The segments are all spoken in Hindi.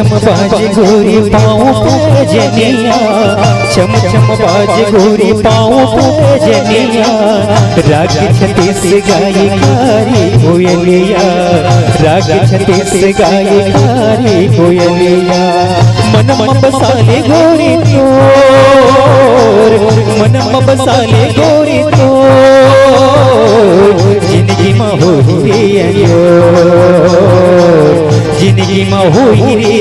चम बाज गोरी पाँव पे जनिया, चम चम बाज गोरी पाँव पे जनिया। राग छत्तीस गाई कारी कोयलिया, राग छत्तीस गाई कारी कोयलिया। मन बसाले गोरी तोर, मन बसाले गोरी तोर। जिंदगी में हो रे जिंदगी में हो रे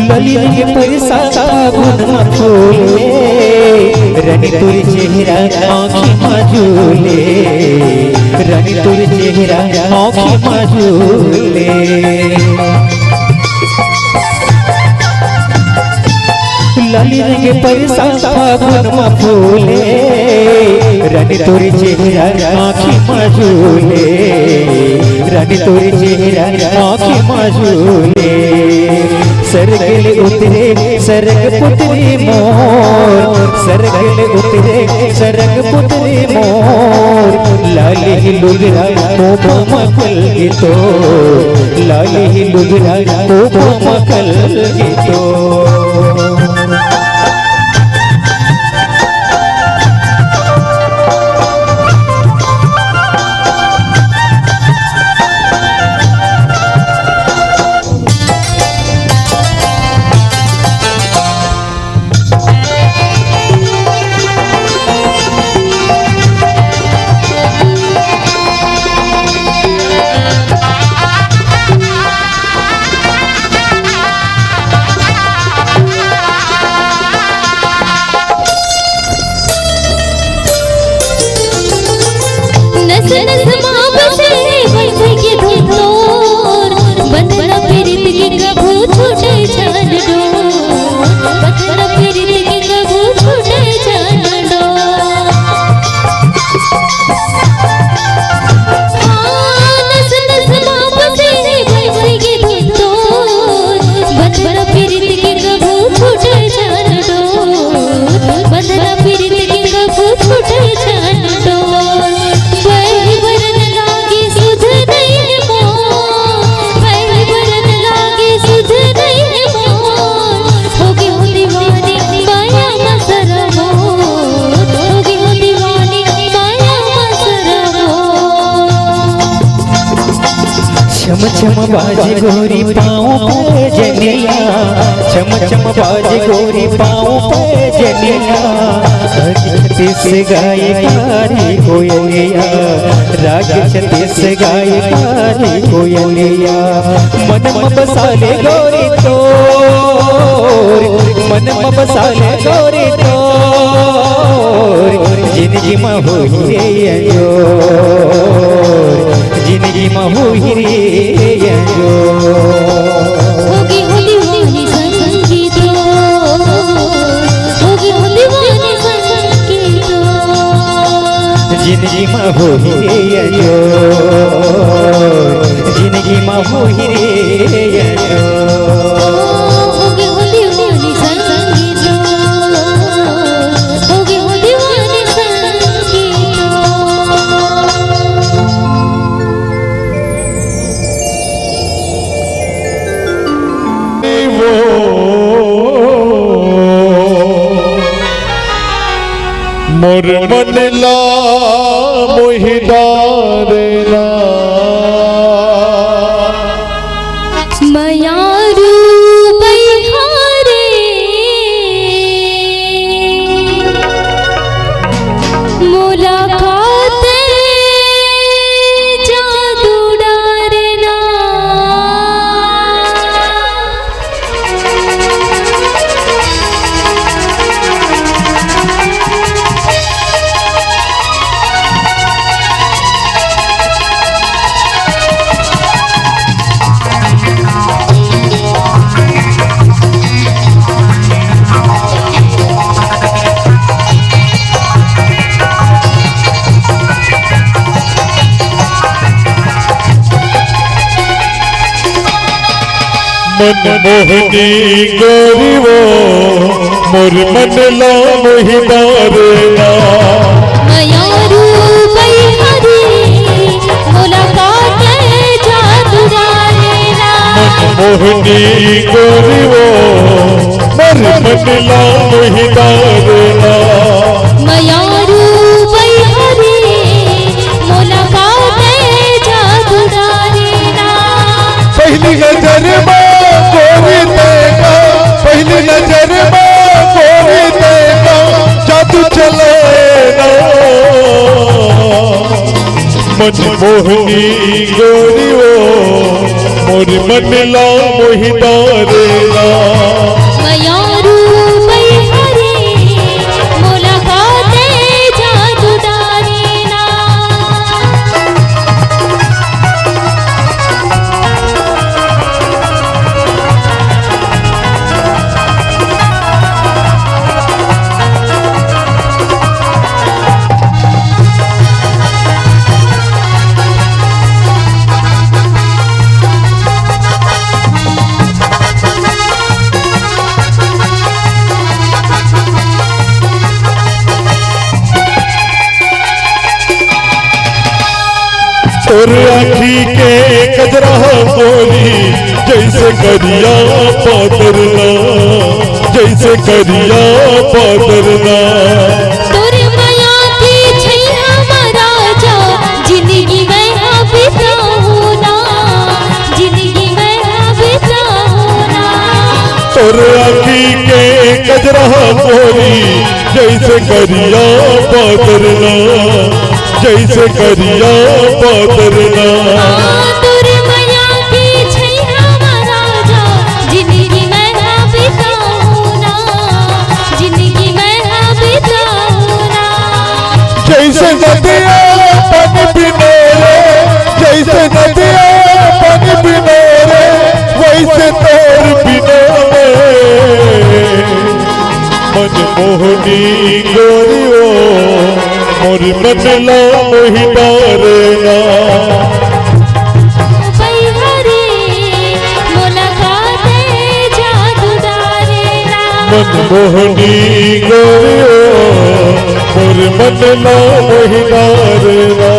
ललित के परसा गुन फूले, रनी तुर चेहरा आँखी मजूले, रनी तुर चेहरा आँखी मजूले। ललित के परसा गुन फूले, रनी तुर चेहरा आँखी मजूले, रनी तुर चेहरा आँखी मजूले। सरगल उतरे सरग पुतरी मोर, सरगल उतरे सरग पुतरी मोर। लाली लुगरा को मकल गीतो, लाली लुगरा को मकल गीतो। चम चम बाज गोरी पाँव पे जनिया, चम चम बाज गोरी पाँव पे जनिया। छत्तीस गाय कारी कोयलिया, राग छत्तीस गाय कारी कोयलिया। मन बसाले गोरी तोर, मन बसाले गोरी तोर। जिंदगी में हो रे जिंदगी में हो रे होगी हो दीवानी संगीतो, होगी हो दीवानी संगीतो। जिंदगी में हो रे जिंदगी में हो रे मोर मन ला मोहिदारे ना मयारू बैहारे मुलाकात जादू डारना। मनमोहनी गोरी वो मोर मन ला मोहिदारे ना मयारू बैहरी मुलाकात जादू डालेना मनमोहनी गोरी वो मोर मन ला मोहिदारे ना मयारू बैहरी मुलाकात जादू डालेना पहली नजर में गोरी देखा पहली नजर में गोरी देखा जादू चले ना मनमोहनी गोरी वो मोर मन ला मोहिदारे ना मयारू बैहरी मुलाकात जादू डालेना तोर आखी के कजरा बोली जैसे करिया पादरना जैसे करिया पादरना तोरे माया की छैया महाराजा जिंदगी में बिताऊना जिंदगी में बिताऊना तोर आखी के कजरा बोली जैसे करिया पादरना जैसे करिया पादरना तोरे माया की छैया महाराजा जिंदगी में बिताऊना जिंदगी में बिताऊना जैसे नदिया पानी पीने रे जैसे नदिया पानी पीने रे वैसे तोर बिना मनमोहनी गोरी वो मोर मन ला मोहिदारे ना बैहरी मुलाकात जादू डालेना मनमोहनी गोरी वो मोर मन ला मोहिदारे ना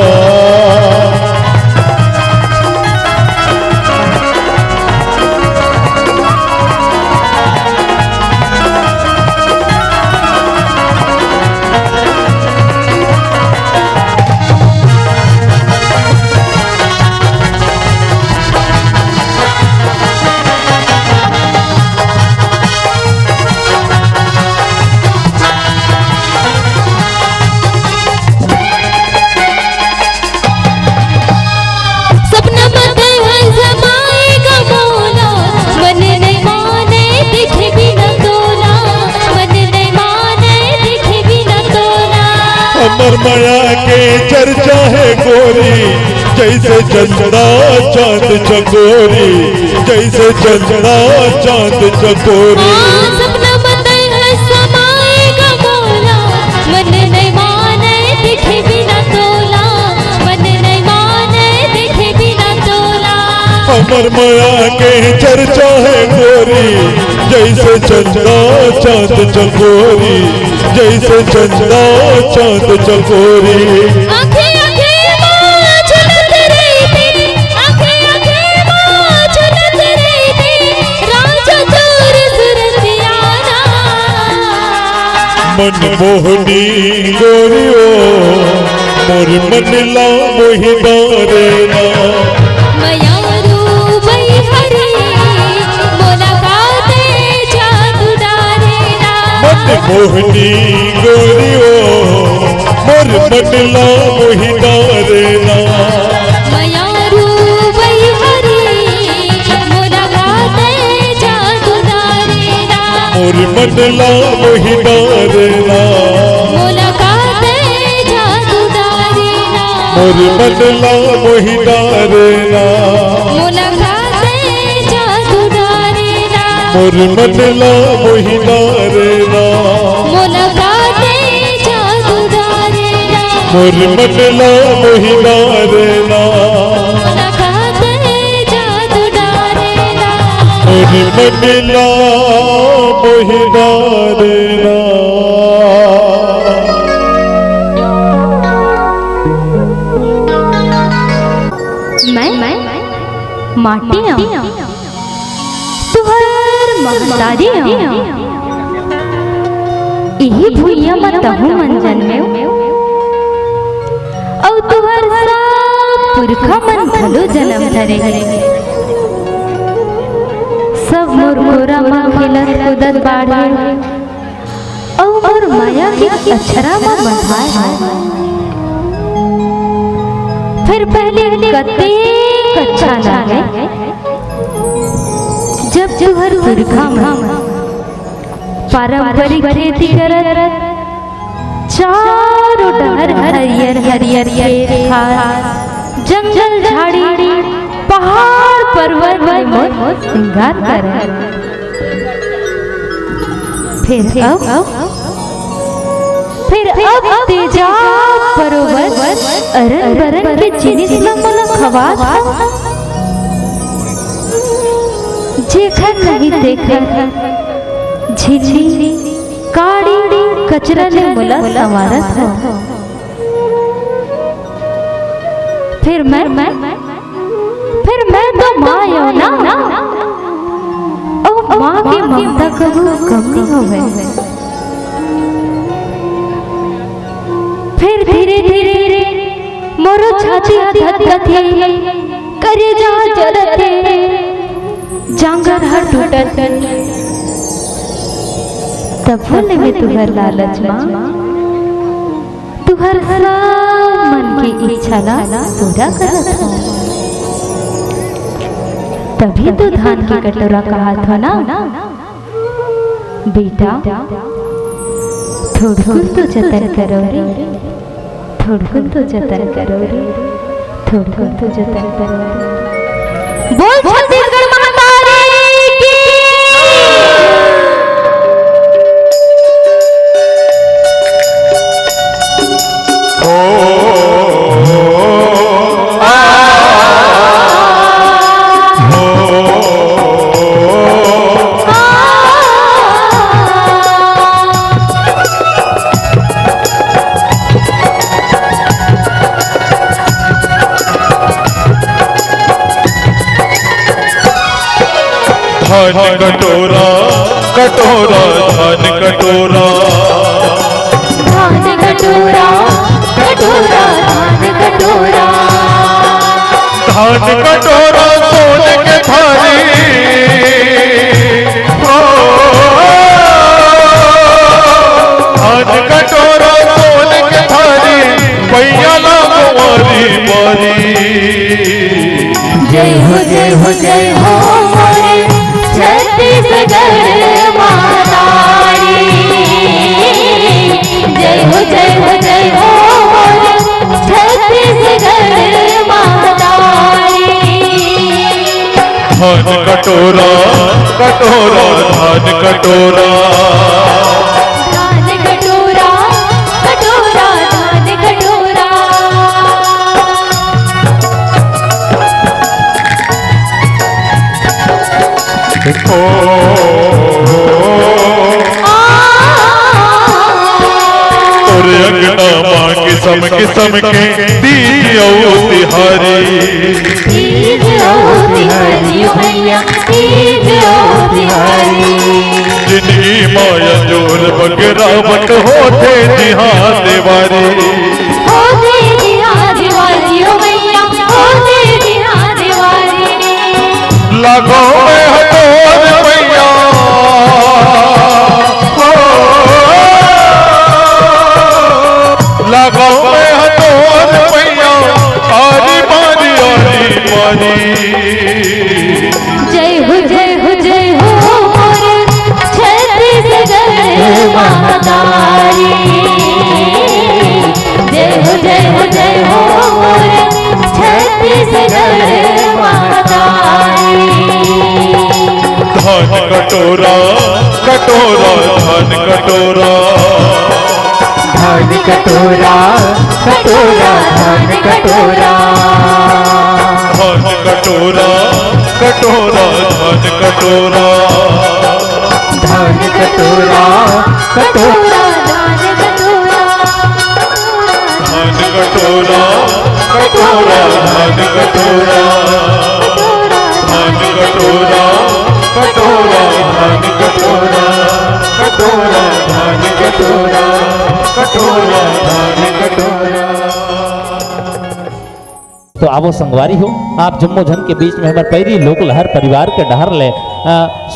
सपना बंदे है जमाएगा मौला मन नहीं माने दिखे भी न तोला मन नहीं माने दिखे भी न तोला अमर माया के चर्चा है गोरी जैसे चंदा चांद चकोरी जैसे चंदा चांद चकोरी सपना बंदे है जमाएगा मौला मन नहीं माने दिखे भी न तोला मन नहीं माने दिखे भी न तोला अमर माया के चर्चा है गोरी जैसे चंदा चांद चकोरी जैसे चंदा चांद चकोरी आंखें आंखें माँ झुलत रही थी आंखें आंखें माँ झुलत रही थी राजा दूर सुरतियाना मनमोहनी गोरी वो मोर मन ला मोहिदारे ना मयारू बैहरी मुलाकात जादू डालेना मनमोहनी गोरी वो मोर मन ला मोहिदारे ना मयारू बैहरी मुलाकात जादू डालेना मोर मन ला मोहिदारे ना मुलाकात जादू डालेना मोर मन ला मोहिदारे ना मुलाकात जादू डालेना मोर मन ला मोहिदारे ना मुलाकात जादू डालेना मोर मन ला मोहिदारे ना मुलाकात जादू डालेना मनला मोहिना रे ना मैं माटी तुहर महतारी यही भूइया मत तहु मन जन्मे और तुहर सब पुरखा मन भलो जन्म धरे सब मोर मोरा माँ खेलत कूदत बाढ़े और माया के अक्षरा में बंधाए फिर पहले कते अच्छा लागे जब तुहर पुरखा पारंपरिक खेती करत चारों डहर हरियर हरियर खेत खार जंगल झाड़ी पहाड़ पर्वत में श्रृंगार कर फिर अब तेजा बरोबर अरन बरन के जिनिस मला खवास जेखर नहीं देखर झिझी काड़ी कचरा ने मुला संवारत हो फिर मैं तो माँ यो ना और माँ की ममता कबू कम नहीं होवे फिर धीरे धीरे मोरो छाती धधकत है करे जा जलत है जांगर हर टूटत तब बोले में तुहर लालच माँ तुहर मन की इच्छा ला पूरा करत हो तभी तो धान की कटोरा कहा था ना बेटा थोड़कुन तो जतन करो रे थोड़कुन तो जतन करो रे थोड़कुन तो जतन करो रे बोल छत्तीसगढ़ महातारी की धान कटोरा कटोरा धान कटोरा धान कटोरा कटोरा धान कटोरा धान कटोरा सोने के थाली धान कटोरा सोने के थाली भैया ना कुंवारी मारी जय हो जय हो जय हो मोरे छत्तीसगढ़ महातारी जय हो जय हो जय हो मोरे छत्तीसगढ़ महातारी धान कटोरा कटोरा धान कटोरा धान कटोरा कटोरा धान कटोरा तोरे अंगना माँ किसम किसम के दियो तिहारी तीज ओ तिहारी भैया तीज ओ तिहारी जिंदगी माया जोर बगरावट होते जिहा देवारी होते जिहा देवारी ओ भैया होते जिहा देवारी लगो में हटोर भैया लगो में हटोर भैया आरी मारी आरी मारी जय हो जय हो मोरे छत्तीसगढ़ महातारी जय हो मोरे छत्तीसगढ़ महातारी धान कटोरा कटोरा धान कटोरा धान कटोरा कटोरा धान कटोरा धान कटोरा कटोरा धन कटोरा धन कटोरा कटोरा दान कटोरा धन कटोरा कटोरा धन कटोरा धन कटोरा कटोरा धन कटोरा कटोरा धन कटोरा कटोरा धन कटोरा। तो आवो संगवारी हो आप जम्मो जन के बीच में हमारे पैरी लोक लहर परिवार के डहर ले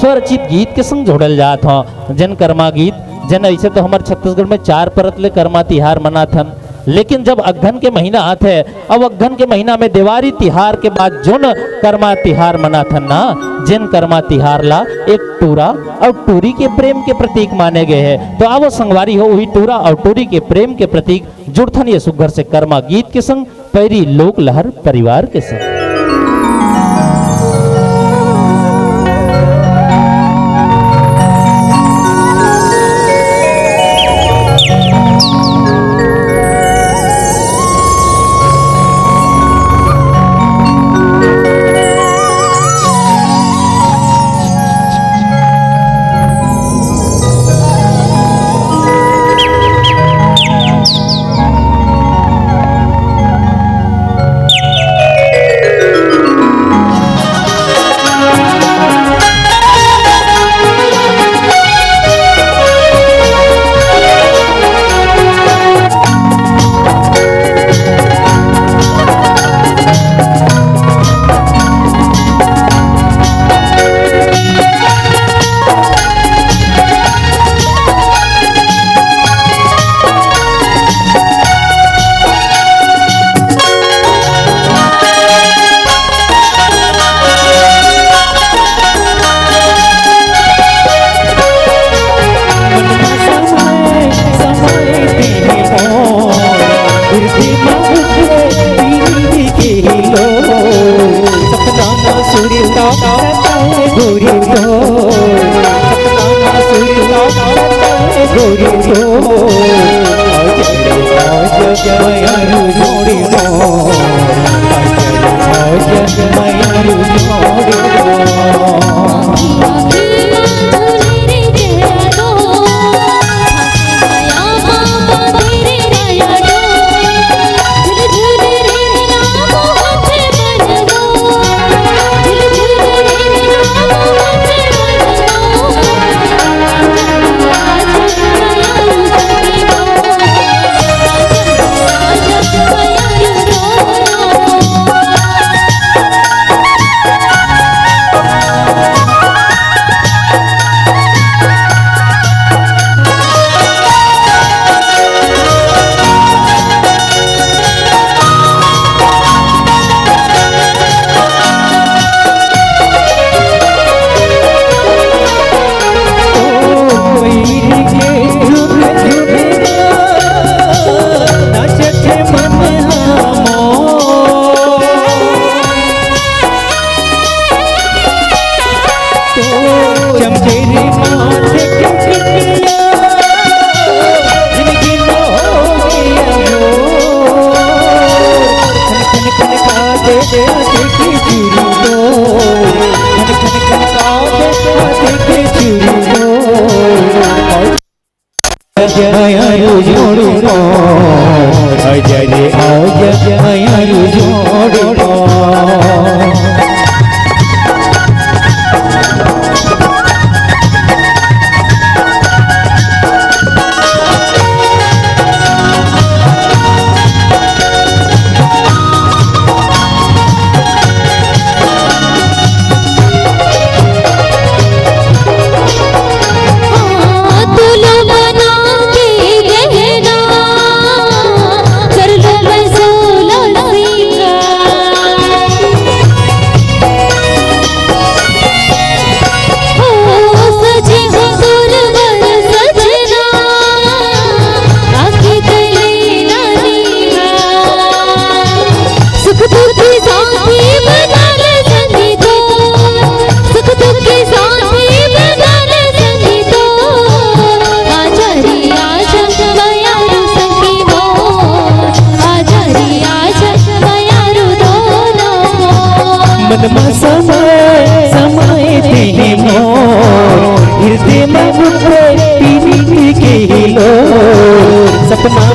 स्वरचित गीत के संग जोड़ल जात हो जन कर्मा गीत जन ऐसे तो हमारे छत्तीसगढ़ में 4 परत ले कर्मा तिहार मनाथन लेकिन जब अगहन के महीना आते अब अगहन के महीना में देवारी तिहार के बाद जोन कर्मा तिहार मनाथन ना जिन कर्मा तिहार ला एक टूरा और टूरी के प्रेम के प्रतीक माने गए हैं। तो आवो संगवारी हो वही टूरा और टूरी के प्रेम के प्रतीक जुड़थन ये सुघर से कर्मा गीत के संग पैरी लोक लहर परिवार के संग।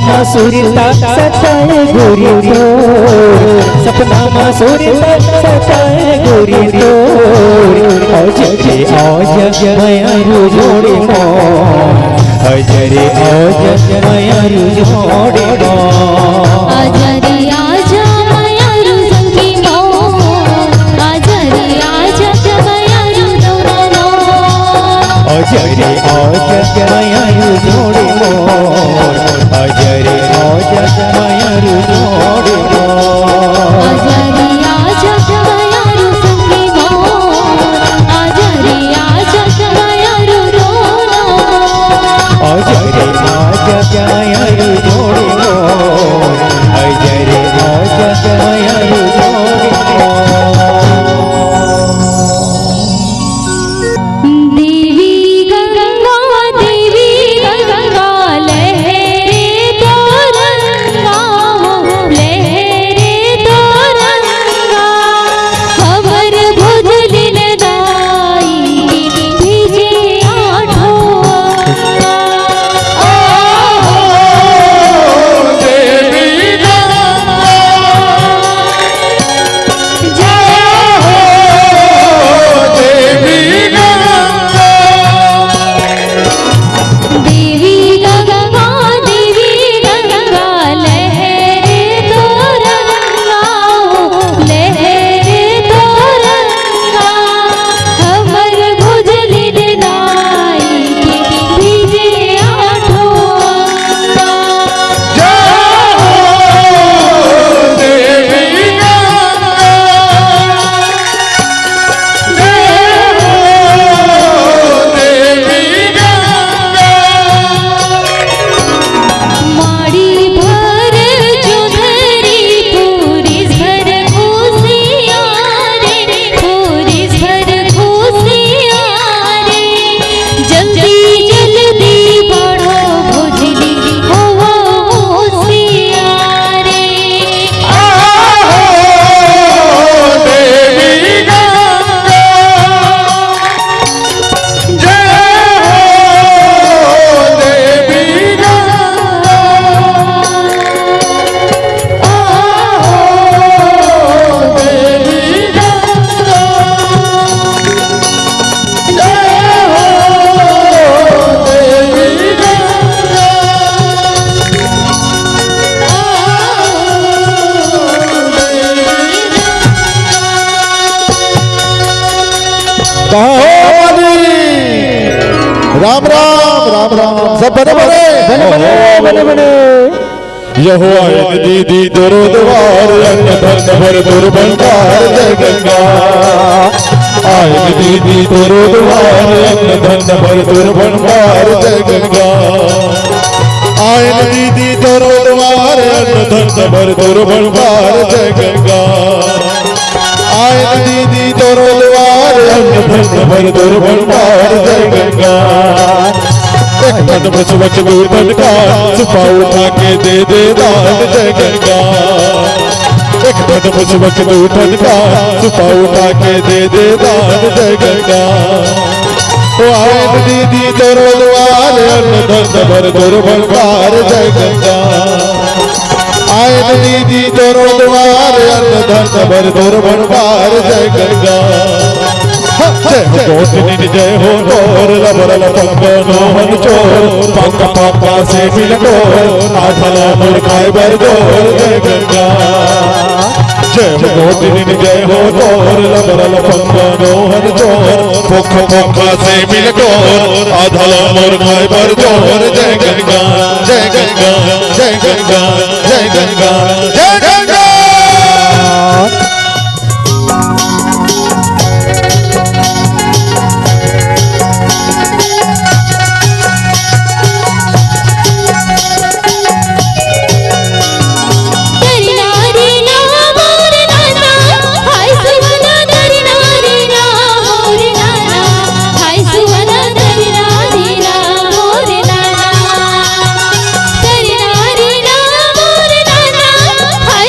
में सूरता सताए गोरी तो सपना में सूरता सताए गोरी तो अजरे आज मायारू जोड़े मोर अजरे आज मायारू जोड़े मोर आजा रे आजा मायारू संगी मोर आजा रे आजा मायारू दोनो अजरे आज मायारू जोड़े मोर अजरे आज मायारू जोड़े मोर आजा रे आजा मायारू संगी मोर आजा रे आजा मायारू दोनो अजरे आज मायारू जोड़े मोर अजरे आज मायारू जोड़े मोर देवी गंगा लहरे तो रंगा लहरे तो रंगा हमर भुजलिन दाई भीजे आठो देवी गंगा जय देवी गंगा देवी गंगा लहरे तो रंगा लहरे तो रंगा हमर भुजलिन दाई भीजे आठो देवी माड़ी भर चुनरी पूरी भर खुशियाँ रे पूरी भर खुशियाँ रे जल्दी जल्दी बढ़ो भुजली हो होशियाँ रे देवी गंगा जय हो देवी गंगा देवी गंगा जय हो देवी राम राम राम राम सब बने बने बने यहो आयन दीदी दुर्द्वार अन्न धन भर दुर्बंकार जय गंगा आयन दीदी दुर्द्वार अन्न धन भर दुर्बंकार जय गंगा आयन दीदी दुर्द्वार अन्न धन भर दुर्बंकार जय गंगा आयन दीदी दुर्द्वार अन्न धन भर दुर्बंकार जय गंगा एक मन बस बच गुरबन का सुपा उठा के दे दान जय गंगा एक मन बस बच गुरबन का सुपा उठा के दे दान जय गंगा ओ आयन दीदी तोरो द्वार अन्न धन भर दुर्बंकार जय गंगा आयन दीदी तोरो द्वार अन्न धन भर दुर्बंकार जय गंगा जय हो गोतनी जय हो गोर लबर पंगनोहन चोर पंग पापा से मिल गोर आठला मुर्खाए बर गोर जय गंगा जय हो गोतनी जय हो गोर लबर पंगनोहन चोर मुख पापा से मिल गोर आठला मुर्खाए बर गोर जय गंगा जय गंगा जय गंगा जय गंगा जय गंगा हाय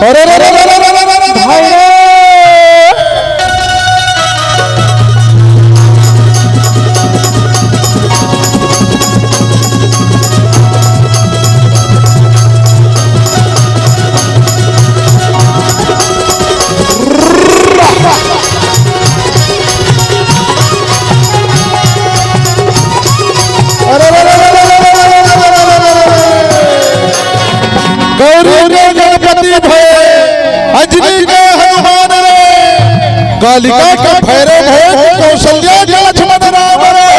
अरे रे रे रे रे रे रे रे रे भाई रे अरे रे रे रे रे रे रे रे गौरी के गणपति भय अंजनी के हनुमान रे कालिका के भैरव भय कौशल्या के लक्ष्मण राम रे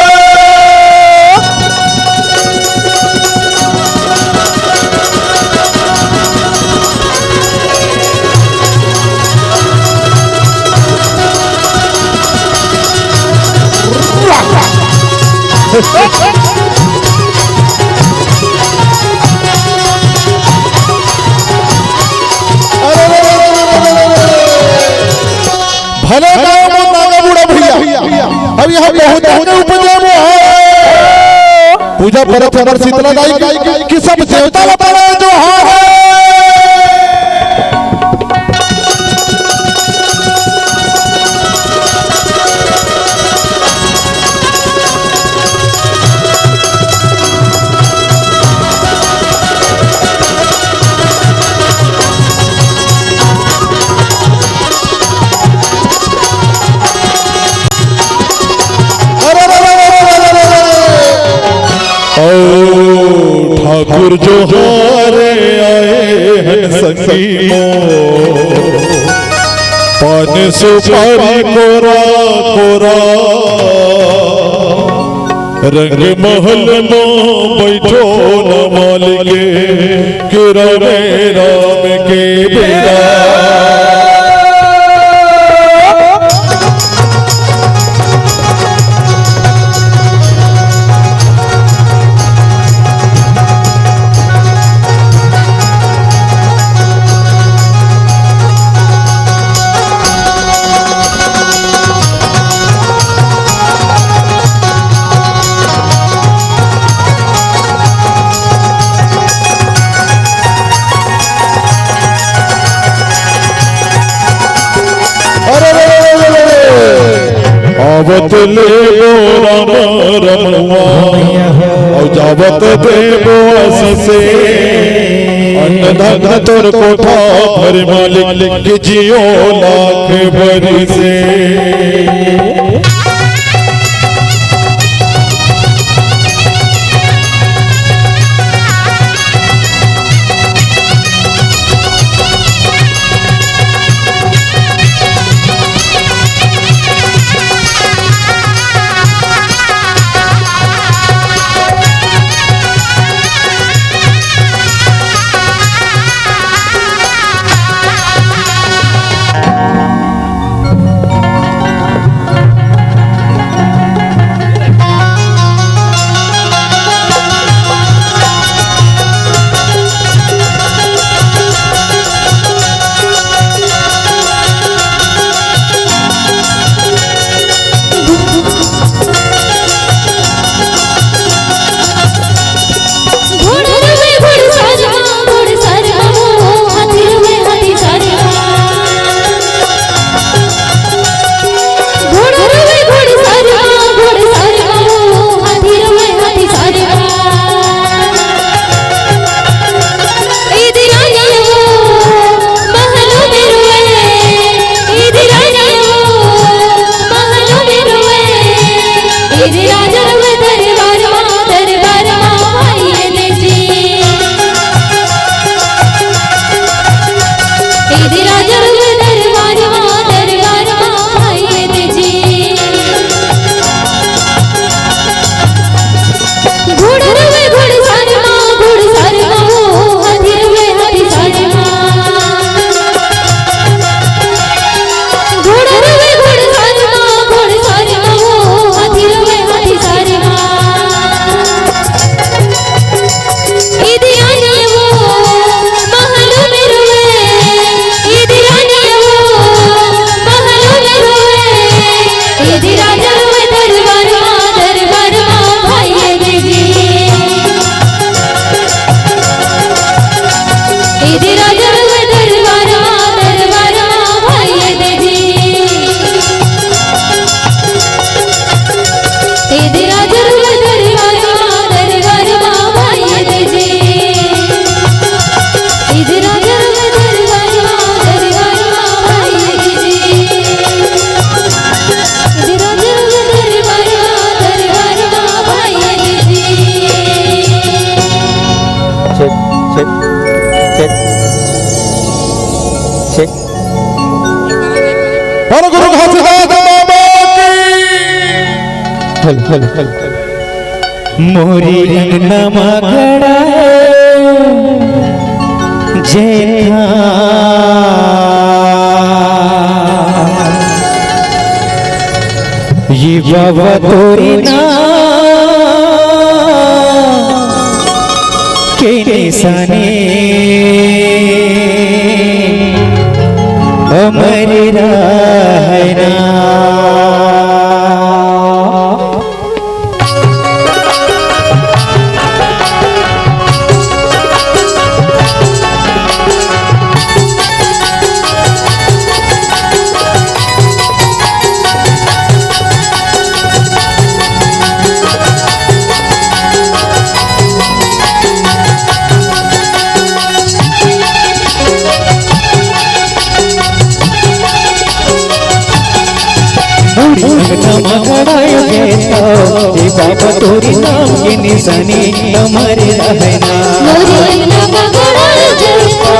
भले गाँव में नागा बूढ़ा भैया अब यहाँ बहुत उपजे वो है पूजा परत हमारे शीतला दाई की सब देवता बता रहे जो हाँ है ठाकुर जो हारे आए हैं संगी पान सुपारी कोरा कोरा रंग महल में बैठो न मालिके किरणे राम के बेरा आवत ले राम रमवा और जावत देवो से अन्न धन तोर कोठा भर मालिक के जियो लाख भरी से इधर છે पर गुरु घासीदास बाबा की मोरी अंगना मगड़ा जेठा ये बाबा तोरी ना के निशाने अमर रहना मगड़ायो जेठा ये बाबा तोरी नाम के निशानी अमर रहना मोरी अंगना मगड़ायो जेठा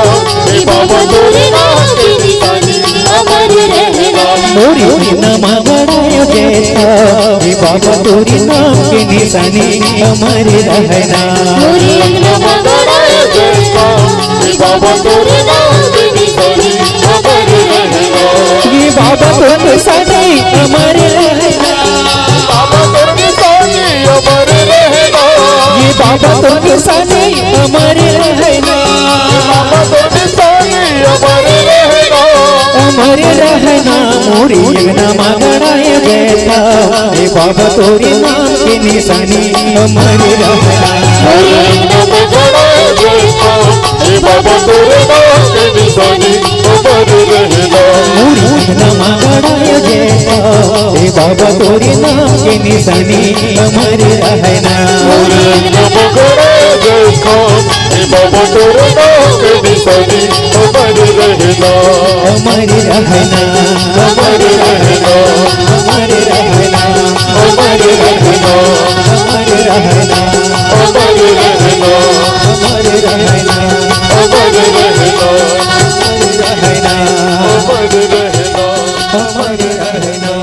ये बाबा तोरी नाम के निशानी अमर रहना मोरी अंगना मगड़ायो जेठा ये बाबा तोरी नाम के निशानी अमर रहना मोरी अंगना मगड़ायो जेठा ये बाबा तोरी नाम के निशानी अमर रहना ये बाबा तो निशानी अमर रहना बाबा तोर निशानी अमर रहना ये बाबा तो निशानी अमर रहना बाबा तोर निशानी अमर रहना अमर रहना मोरी अंगना मगड़ायो जेठा ये बाबा तोरी नाम के निशानी अमर रहना मोरी अंगना मगड़ायो जेठा ये बाबा तोरी नाम के निशानी अमर रहना मोरी अंगना मगड़ायो जेठा ये बाबा तोरी नाम के निशानी अमर रहना मोरी अंगना मगड़ायो जेठा ये बाबा तोर नाम के निशानी अमर रहना अमर रहना अमर रहना अमर रहना अमर रहना अमर रहना अमर रहना अमर रहना अमर रहना अमर रहना अमर रहना अमर रहना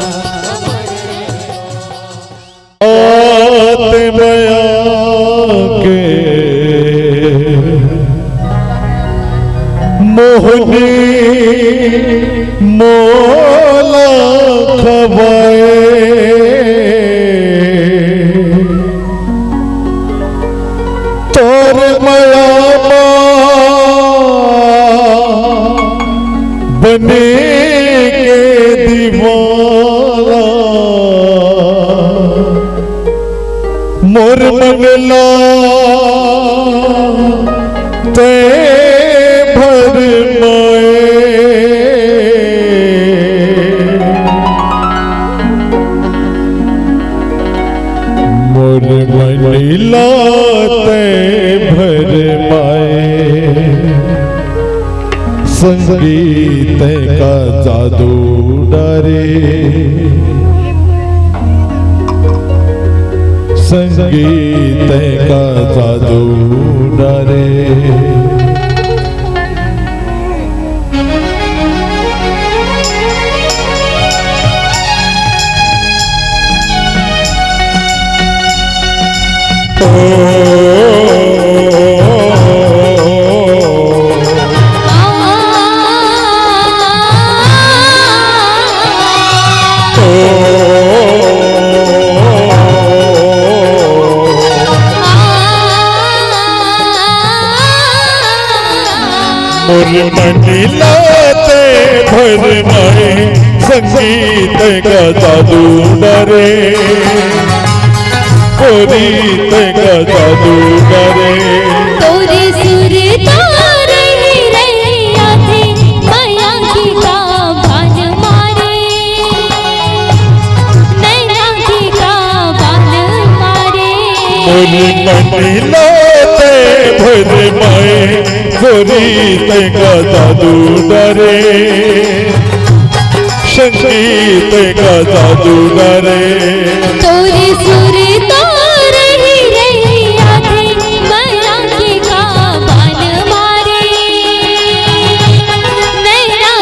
आत्मया के मोहनी मोला खवाए तोर मया बने के दीवाना मोर मंगला ते भर माए मोर मंगला ते भर माए संगीत का जादू डरे संगीत का जादू डरे मोर मंडिलाते भर माए संगीत का जादू डरे कोरीत का जादू डरे तोरे सुर तारे रैया थे माया की का बान मारे नैना की का बान मारे मोर मंडिलाते भर माए कोरीत का जादू डरे संगीत का जादू डरे तोरे सुर तारे रैया थे माया की का बान मारे नैना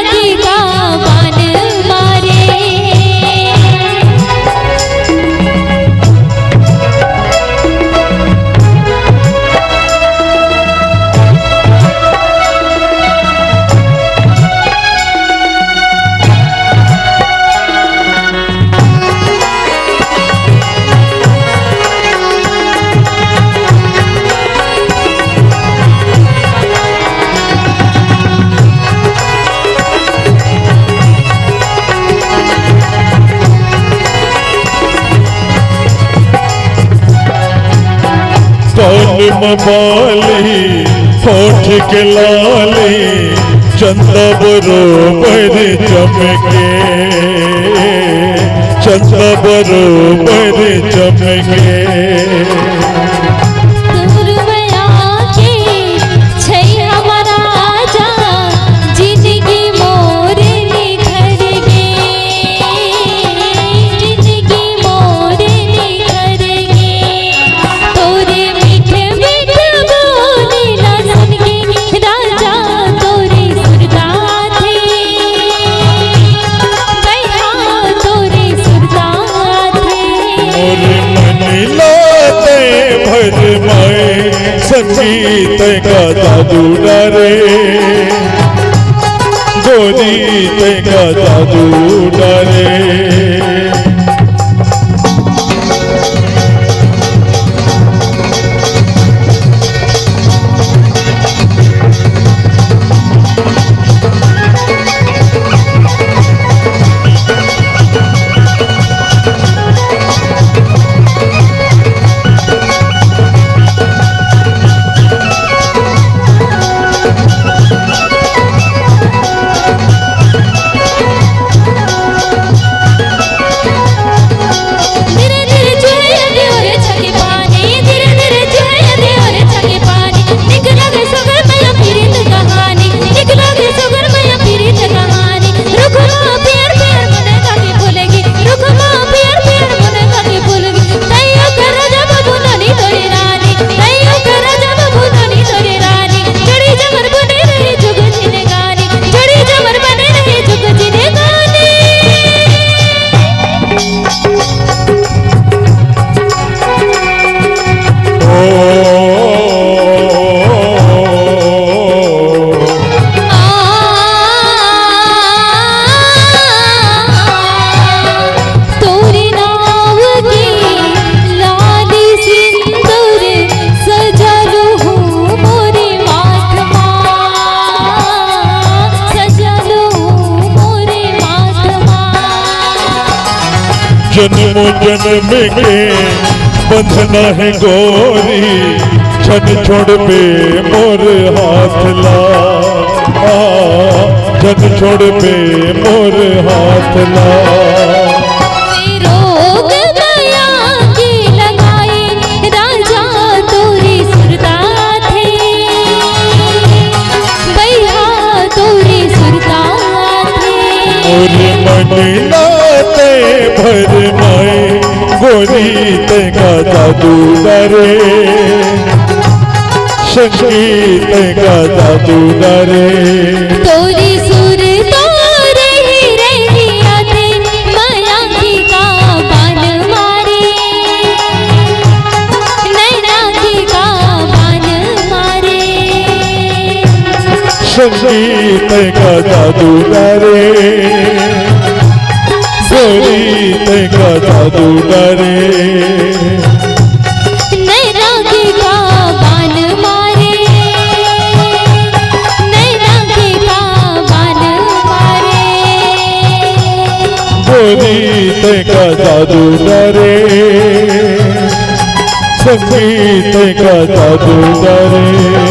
मबाली होठ के लाली चंदा बरोबर चमके चंदा बरोबर चमके तुरवया के छै हमारा राजा जिंदगी मोर निखर गे जिंदगी मोर निखर गे तोरे मीठे मीठे बोले ना सुन के राजा तोरे सुरता थे भैया तोरे सुरता थे और मन लाते भर माए संगीत का जादू डरे गोरी का जादू डरे धीरे धीरे चुहैया दे और छके पानी धीरे धीरे चुहैया दे और छके पानी निक लगे सगर मैया पीरित कहानी निक लगे सगर मैया पीरित कहानी रुखमा प्यार प्यार मन काके भूलेगी रुखमा प्यार प्यार मन काके भूलेगी तैयो कर राजा बाबू नानी तोरी रानी तैयो कर राजा बाबू नानी तोरी रानी जड़ी जमर बने रहे जुग जिने गानी जड़ी जमर बने रहे जुग जिने गानी तोरे नाव की लाली सिंदूर सजलू हूँ मोरे माथमा सजलू हूँ मोरे माथमा जन्म जन्म के बंधना है गोरी छन छोड़ पे मोर हाथ ला छन छोड़ पे मोर हाथ ला रोग माया की लगाई राजा तोरी सुरता थे भैया तोरी सुरता थे और मन लाते भर माए गोरी का जादू डरे संगीत का जादू डरे तोरी सुर तोरे ही रहिया थे माया की का बान मारे नैना की का बान मारे संगीत का जादू डरे संगीत का जादू डरे नैना की का बान मारे नैना की का बान मारे गोरी का जादू डरे संगीत का जादू डरे